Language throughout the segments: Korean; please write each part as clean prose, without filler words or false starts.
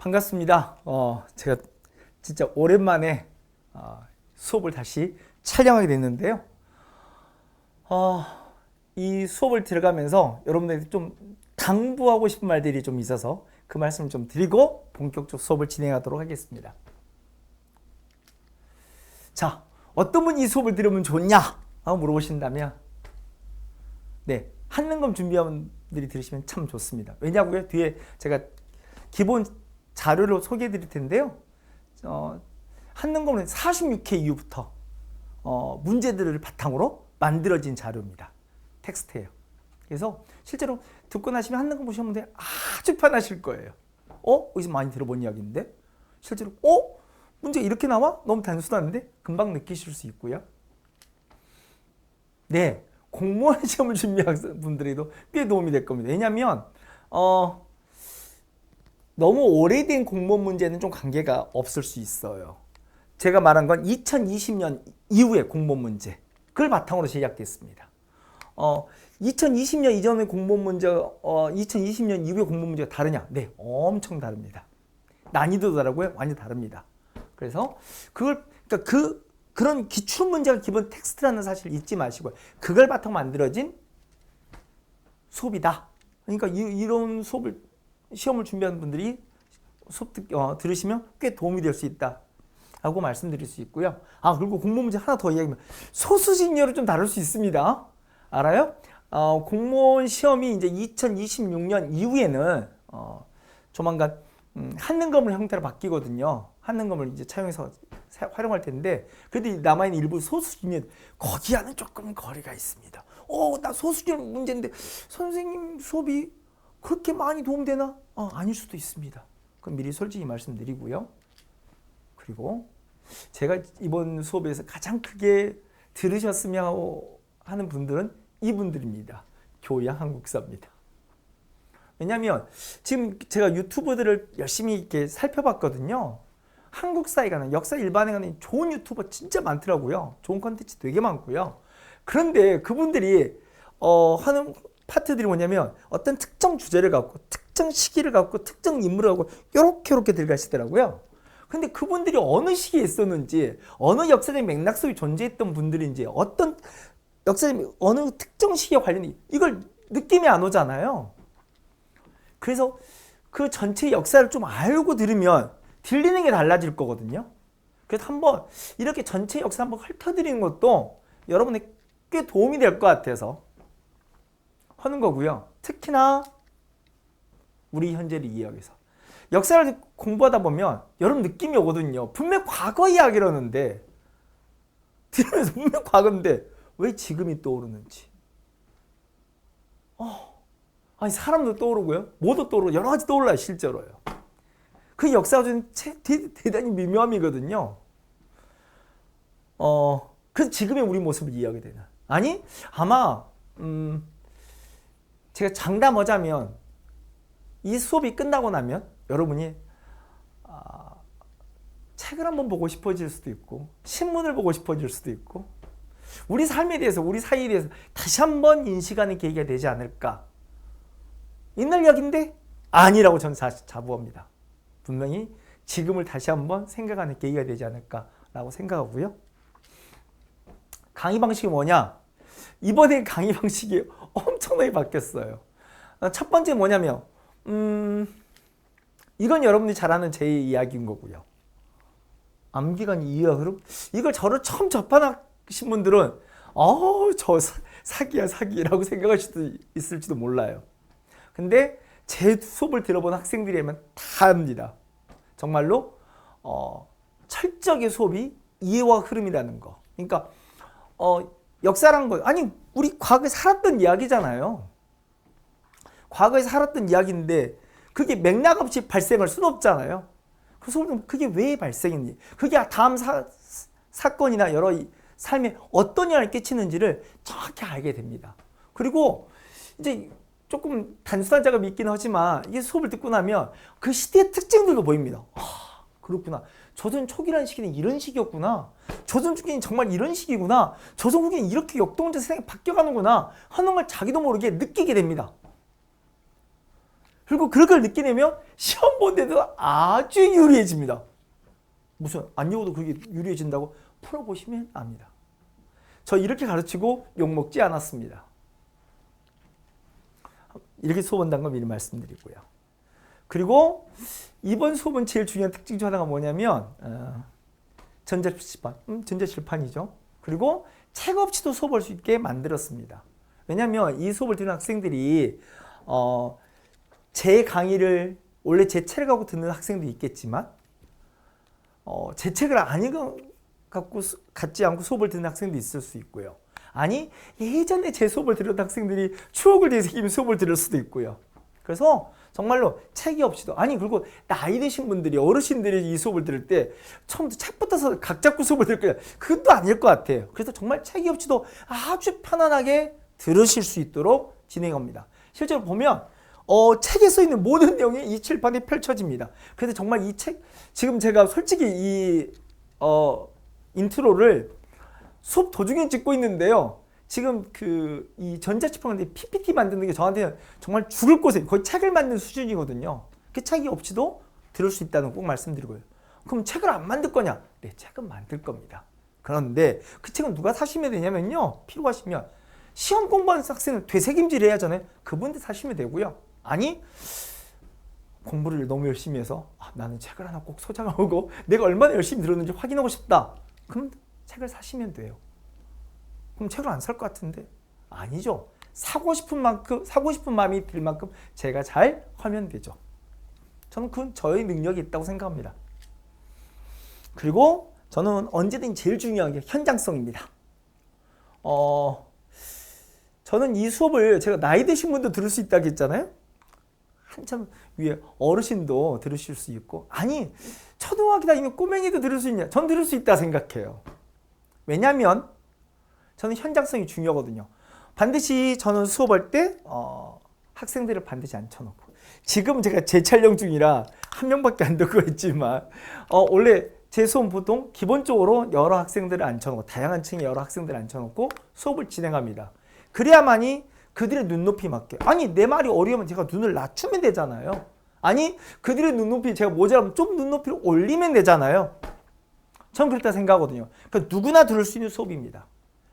반갑습니다. 제가 진짜 오랜만에 수업을 다시 촬영하게 됐는데요. 이 수업을 들어가면서 여러분들에게 좀 당부하고 싶은 말들이 좀 있어서 그 말씀을 좀 드리고 본격적 수업을 진행하도록 하겠습니다. 자, 어떤 분이 이 수업을 들으면 좋냐? 하고 물어보신다면 네, 한능검 준비한 분들이 들으시면 참 좋습니다. 왜냐고요? 뒤에 제가 기본 자료를 소개해 드릴 텐데요. 한능검은 46회 이후부터 문제들을 바탕으로 만들어진 자료입니다. 텍스트예요. 그래서 실제로 듣고 나시면 한능검 보시면 아주 편하실 거예요. 어디서 많이 들어본 이야기인데? 실제로 문제가 이렇게 나와? 너무 단순한데? 금방 느끼실 수 있고요. 네, 공무원 시험을 준비하는 분들에도 꽤 도움이 될 겁니다. 왜냐하면 너무 오래된 공무원 문제는 좀 관계가 없을 수 있어요. 제가 말한 건 2020년 이후의 공무원 문제, 그걸 바탕으로 제작됐습니다. 2020년 이전의 공무원 문제, 2020년 이후의 공무원 문제가 다르냐? 네, 엄청 다릅니다. 난이도도 다르고요, 완전 다릅니다. 그래서 그런 기출 문제가 기본 텍스트라는 사실을 잊지 마시고요. 그걸 바탕으로 만들어진 수업이다. 그러니까 이런 수업을 시험을 준비하는 분들이 수업 들으시면 꽤 도움이 될 수 있다 라고 말씀드릴 수 있고요. 그리고 공무원 문제 하나 더 이야기하면 소수진열을 좀 다룰 수 있습니다. 알아요? 공무원 시험이 이제 2026년 이후에는 조만간 한능검을 형태로 바뀌거든요. 한능검을 이제 차용해서 활용할 텐데, 그래도 남아있는 일부 소수진열, 거기와는 조금 거리가 있습니다. 나 소수진열 문제인데 선생님 수업이 그렇게 많이 도움되나? 아닐 수도 있습니다. 그럼 미리 솔직히 말씀드리고요. 그리고 제가 이번 수업에서 가장 크게 들으셨으면 하는 분들은 이분들입니다. 교양 한국사입니다. 왜냐하면 지금 제가 유튜버들을 열심히 이렇게 살펴봤거든요. 한국사에 관한, 역사 일반에 관한 좋은 유튜버 진짜 많더라고요. 좋은 컨텐츠 되게 많고요. 그런데 그분들이 하는 파트들이 뭐냐면 어떤 특정 주제를 갖고 특정 시기를 갖고 특정 인물을 갖고 요렇게 들어가시더라고요. 근데 그분들이 어느 시기에 있었는지, 어느 역사적인 맥락 속에 존재했던 분들인지, 어떤 역사적인 어느 특정 시기에 관련된 이걸 느낌이 안 오잖아요. 그래서 그 전체 역사를 좀 알고 들으면 들리는 게 달라질 거거든요. 그래서 한번 이렇게 전체 역사 한번 훑어드리는 것도 여러분에게 꽤 도움이 될 것 같아서 하는 거고요. 특히나 우리 현재를 이해하기 위해서. 역사를 공부하다 보면 여러분 느낌이 오거든요. 분명 과거 이야기라는데, 들으면서 분명 과거인데 왜 지금이 떠오르는지. 아니 사람도 떠오르고요. 뭐도 떠오르고 여러 가지 떠올라요. 실제로요. 그 역사가 좀 대단히 미묘함이거든요. 그래서 지금의 우리 모습을 이해하게 되는. 아니 아마 제가 장담하자면 이 수업이 끝나고 나면 여러분이 책을 한번 보고 싶어질 수도 있고, 신문을 보고 싶어질 수도 있고, 우리 삶에 대해서, 우리 사이에 대해서 다시 한번 인식하는 계기가 되지 않을까. 옛날 이야기인데 아니라고 저는 자부합니다. 분명히 지금을 다시 한번 생각하는 계기가 되지 않을까라고 생각하고요. 강의 방식이 뭐냐? 이번에 강의 방식이 엄청나게 바뀌었어요. 첫 번째 뭐냐면 이건 여러분들이 잘 아는 제 이야기인 거고요. 암기관 이해와 흐름? 이걸 저를 처음 접하신 분들은 저 사기라고 생각할 수도 있을지도 몰라요. 근데 제 수업을 들어본 학생들이라면 다 압니다. 정말로 철저하게 수업이 이해와 흐름이라는 거. 그러니까 역사란 거, 아니 우리 과거에 살았던 이야기잖아요. 과거에 살았던 이야기인데 그게 맥락 없이 발생할 수는 없잖아요. 그 수업은 그게 왜 발생했는지, 그게 다음 사건이나 여러 삶에 어떤 영향을 끼치는지를 정확히 알게 됩니다. 그리고 이제 조금 단순한 작업이 있긴 하지만 이 수업을 듣고 나면 그 시대의 특징들도 보입니다. 그렇구나. 조선 초기라는 시기는 이런 시기였구나. 조선 중기는 정말 이런 시기구나. 조선 후기는 이렇게 역동적 세상이 바뀌어가는구나 하는 걸 자기도 모르게 느끼게 됩니다. 그리고 그걸 느끼내면 시험 본 데도 아주 유리해집니다. 무슨 안 외워도 그게 유리해진다고 풀어보시면 압니다. 저 이렇게 가르치고 욕먹지 않았습니다. 이렇게 수업한다는 걸 미리 말씀드리고요. 그리고 이번 수업은 제일 중요한 특징 중 하나가 뭐냐면 전자칠판이죠. 그리고 책 없이도 수업할 수 있게 만들었습니다. 왜냐하면 이 수업을 듣는 학생들이 제 강의를 원래 제 책을 갖고 듣는 학생도 있겠지만 제 책을 갖지 않고 수업을 듣는 학생도 있을 수 있고요. 아니 예전에 제 수업을 들었던 학생들이 추억을 되새기며 수업을 들을 수도 있고요. 그래서 정말로 책이 없이도 그리고 나이 드신 분들이 어르신들이 이 수업을 들을 때 처음부터 책부터 각 잡고 수업을 들을 거예요. 그것도 아닐 것 같아요. 그래서 정말 책이 없이도 아주 편안하게 들으실 수 있도록 진행합니다. 실제로 보면 책에 써 있는 모든 내용이 이 칠판에 펼쳐집니다. 그래서 정말 이 책 지금 제가 솔직히 이 인트로를 수업 도중에 찍고 있는데요. 지금 이 전자칠판 PPT 만드는 게 저한테는 정말 죽을 곳에 거의 책을 만드는 수준이거든요. 그 책이 없이도 들을 수 있다는 꼭 말씀드리고요. 그럼 책을 안 만들 거냐? 네, 책은 만들 겁니다. 그런데 그 책은 누가 사시면 되냐면요. 필요하시면 시험 공부하는 학생은 되새김질 해야 하잖아요. 그분들 사시면 되고요. 아니 공부를 너무 열심히 해서 나는 책을 하나 꼭 소장하고 내가 얼마나 열심히 들었는지 확인하고 싶다. 그럼 책을 사시면 돼요. 그럼 책을 안 살 것 같은데 아니죠. 사고 싶은 마음이 들 만큼 제가 잘 하면 되죠. 저는 그건 저의 능력이 있다고 생각합니다. 그리고 저는 언제든지 제일 중요한 게 현장성입니다. 저는 이 수업을 제가 나이 드신 분도 들을 수 있다고 했잖아요. 한참 위에 어르신도 들으실 수 있고 초등학교 다니는 꼬맹이도 들을 수 있냐? 전 들을 수 있다 생각해요. 왜냐하면 저는 현장성이 중요하거든요. 반드시 저는 수업할 때 학생들을 반드시 앉혀놓고 지금 제가 재촬영 중이라 한 명밖에 안 듣고 있지만 원래 제 수업은 보통 기본적으로 여러 학생들을 앉혀놓고 다양한 층의 여러 학생들을 앉혀놓고 수업을 진행합니다. 그래야만이 그들의 눈높이 맞게 내 말이 어려우면 제가 눈을 낮추면 되잖아요. 그들의 눈높이 제가 모자라면 좀 눈높이를 올리면 되잖아요. 전 그렇다 생각하거든요. 그러니까 누구나 들을 수 있는 수업입니다.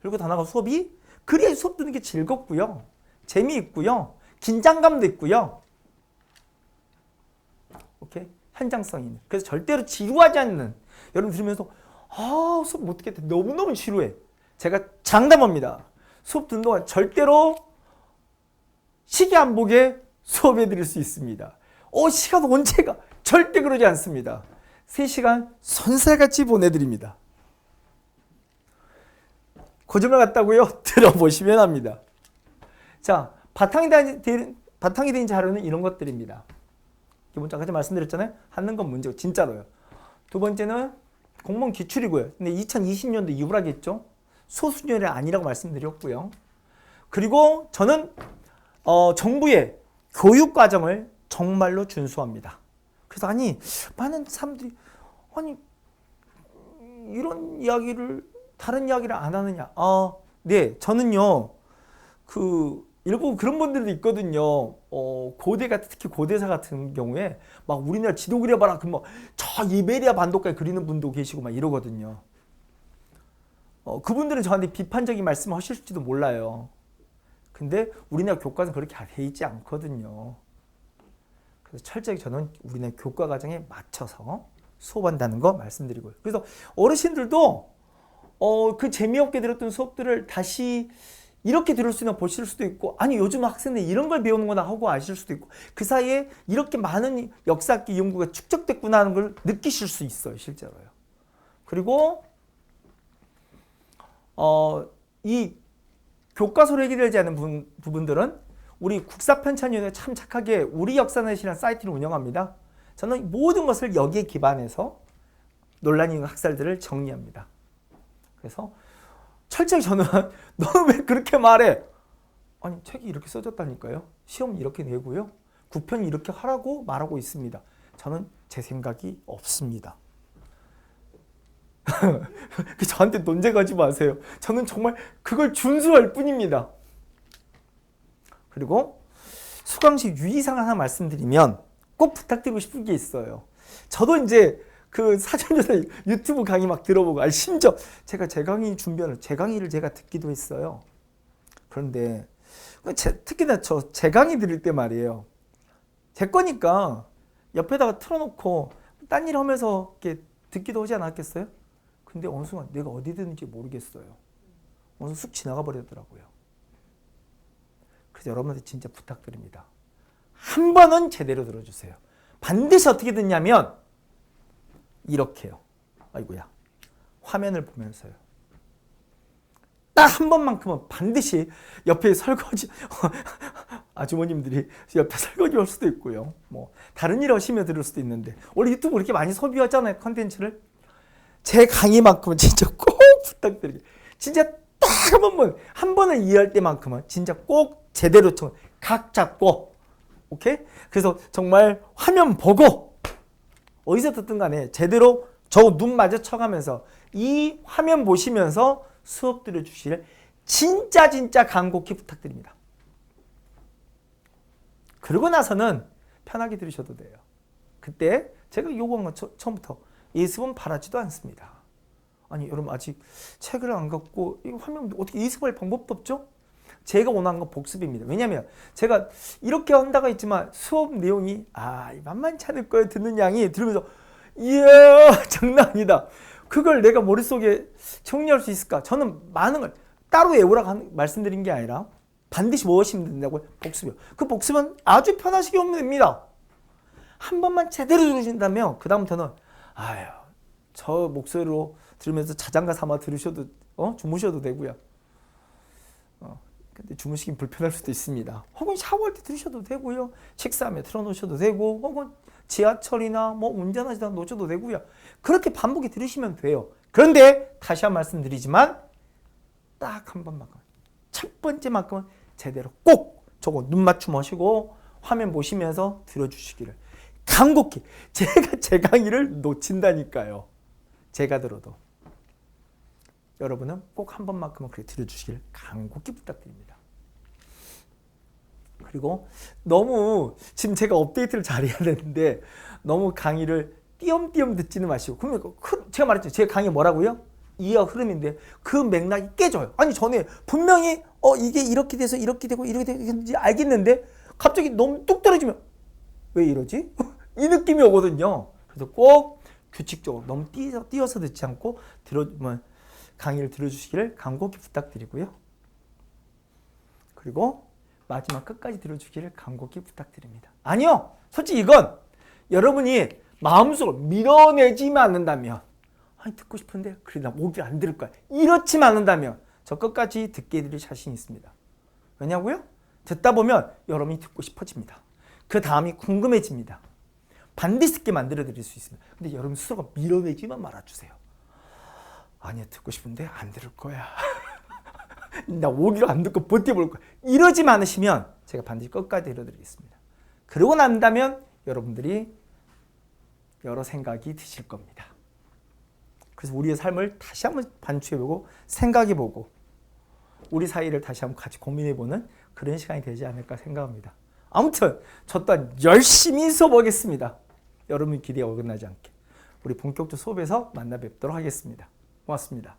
그리고 단어가 수업이 그래야 수업 듣는 게 즐겁고요. 재미있고요. 긴장감도 있고요. 오케이? 현장성이 있는. 그래서 절대로 지루하지 않는. 여러분 들으면서 수업 못 듣겠다. 너무너무 지루해. 제가 장담합니다. 수업 듣는 동안 절대로 시계 안 보게 수업해 드릴 수 있습니다. 시간 언제 가? 절대 그러지 않습니다. 3시간 선살같이 보내드립니다. 거짓말 같다고요? 들어보시면 합니다. 자, 바탕이 된 자료는 이런 것들입니다. 기본적으로 아까 말씀드렸잖아요. 하는 건 문제고 진짜로요. 두 번째는 공무원 기출이고요. 근데 2020년도 이후라겠죠. 소수년이 아니라고 말씀드렸고요. 그리고 저는 정부의 교육 과정을 정말로 준수합니다. 그래서 많은 사람들이 이런 이야기를 다른 이야기를 안 하느냐? 네, 저는요. 일부 그런 분들도 있거든요. 특히 고대사 같은 경우에 막 우리나라 지도 그려봐라. 저 이베리아 반도까지 그리는 분도 계시고 막 이러거든요. 그분들은 저한테 비판적인 말씀을 하실지도 몰라요. 근데 우리나라 교과는 그렇게 돼 있지 않거든요. 그래서 철저히 저는 우리나라 교과 과정에 맞춰서 수업한다는 거 말씀드리고요. 그래서 어르신들도 그 재미없게 들었던 수업들을 다시 이렇게 들을 수 있나 보실 수도 있고 요즘 학생들 이런 걸 배우는구나 하고 아실 수도 있고 그 사이에 이렇게 많은 역사학기 연구가 축적됐구나 하는 걸 느끼실 수 있어요. 실제로요. 그리고 이 교과서를 해결되지 않는 부분들은 우리 국사편찬위원회가 참 착하게 우리 역사넷이라는 사이트를 운영합니다. 저는 모든 것을 여기에 기반해서 논란이 있는 학살들을 정리합니다. 그래서 철저히 저는 너는 왜 그렇게 말해? 책이 이렇게 써졌다니까요. 시험 이렇게 내고요. 구편이 이렇게 하라고 말하고 있습니다. 저는 제 생각이 없습니다. 저한테 논쟁하지 마세요. 저는 정말 그걸 준수할 뿐입니다. 그리고 수강식 유의사항 하나 말씀드리면 꼭 부탁드리고 싶은 게 있어요. 저도 이제 그 사전조사 유튜브 강의 막 들어보고, 아니 심지어 제가 제 강의 준비하는 제 강의를 제가 듣기도 했어요. 그런데 특히나 제 강의 들을 때 말이에요. 제 거니까 옆에다가 틀어놓고 딴 일 하면서 이렇게 듣기도 하지 않았겠어요? 근데 어느 순간 내가 어디 듣는지 모르겠어요. 어느 순간 쑥 지나가 버리더라고요. 그래서 여러분한테 진짜 부탁드립니다. 한 번은 제대로 들어주세요. 반드시 어떻게 듣냐면 이렇게요. 아이고야. 화면을 보면서요. 딱 한 번만큼은 반드시 옆에 설거지 아주머님들이 옆에 설거지 할 수도 있고요. 뭐 다른 일 하시며 들을 수도 있는데 원래 유튜브 그렇게 많이 소비하잖아요. 컨텐츠를. 제 강의만큼은 진짜 꼭 부탁드릴게요. 진짜 딱 한 번을 이해할 때만큼은 진짜 꼭 제대로 각 잡고, 오케이? 그래서 정말 화면 보고 어디서 듣든 간에 제대로 저 눈 마주쳐가면서 이 화면 보시면서 수업 들어주시길 진짜 간곡히 부탁드립니다. 그러고 나서는 편하게 들으셔도 돼요. 그때 제가 요구한 건 처음부터 예습은 바라지도 않습니다. 아니 여러분 아직 책을 안 갖고 이 화면 어떻게 예습할 방법도 없죠? 제가 원하는 건 복습입니다. 왜냐하면 제가 이렇게 한다고 했지만 수업 내용이 만만치 않을 거예요. 듣는 양이 들으면서 이야 장난 아니다. 그걸 내가 머릿속에 정리할 수 있을까? 저는 많은 걸 따로 외우라고 말씀드린 게 아니라 반드시 무엇이면 된다고요? 복습이요. 그 복습은 아주 편하시게 하면 됩니다. 한 번만 제대로 들으신다면 그 다음부터는 저 목소리로 들으면서 자장가 삼아 들으셔도 주무셔도 되고요. 근데 주무시긴 불편할 수도 있습니다. 혹은 샤워할 때 들으셔도 되고요. 식사하며 틀어놓으셔도 되고, 혹은 지하철이나 뭐 운전하시다 놓으셔도 되고요. 그렇게 반복해 들으시면 돼요. 그런데 다시 한 번 말씀드리지만 딱 한 번만큼, 첫 번째만큼은 제대로 꼭 저거 눈 맞춤 하시고 화면 보시면서 들어주시기를 간곡히. 제가 제 강의를 놓친다니까요. 제가 들어도. 여러분은 꼭 한 번만큼은 그렇게 들어주시길 간곡히 부탁드립니다. 그리고 너무 지금 제가 업데이트를 잘해야 되는데 너무 강의를 띄엄띄엄 듣지는 마시고. 그러면 제가 말했죠. 제 강의 뭐라고요? 이해와 흐름인데 그 맥락이 깨져요. 아니 전에 분명히 이게 이렇게 돼서 이렇게 되고 이렇게 되는지 알겠는데 갑자기 너무 뚝 떨어지면 왜 이러지? 이 느낌이 오거든요. 그래서 꼭 규칙적으로 너무 띄어서 듣지 않고 강의를 들어주시기를 간곡히 부탁드리고요. 그리고 마지막 끝까지 들어주기를 간곡히 부탁드립니다. 아니요. 솔직히 이건 여러분이 마음속으로 밀어내지만 않는다면 듣고 싶은데 그래 나 오길 안 들을 거야. 이렇지만 않는다면 저 끝까지 듣게 해드릴 자신이 있습니다. 왜냐고요? 듣다 보면 여러분이 듣고 싶어집니다. 그 다음이 궁금해집니다. 반드시 듣게 만들어 드릴 수 있습니다. 근데 여러분 스스로가 밀어내지만 말아주세요. 아니야 듣고 싶은데 안 들을 거야. 나 오기로 안 듣고 버텨볼 거야. 이러지 않으시면 제가 반드시 끝까지 들어드리겠습니다. 그러고 난다면 여러분들이 여러 생각이 드실 겁니다. 그래서 우리의 삶을 다시 한번 반추해보고 생각해보고 우리 사이를 다시 한번 같이 고민해보는 그런 시간이 되지 않을까 생각합니다. 아무튼 저 또한 열심히 수업하겠습니다. 여러분 기대가 어긋나지 않게. 우리 본격적 수업에서 만나 뵙도록 하겠습니다. 고맙습니다.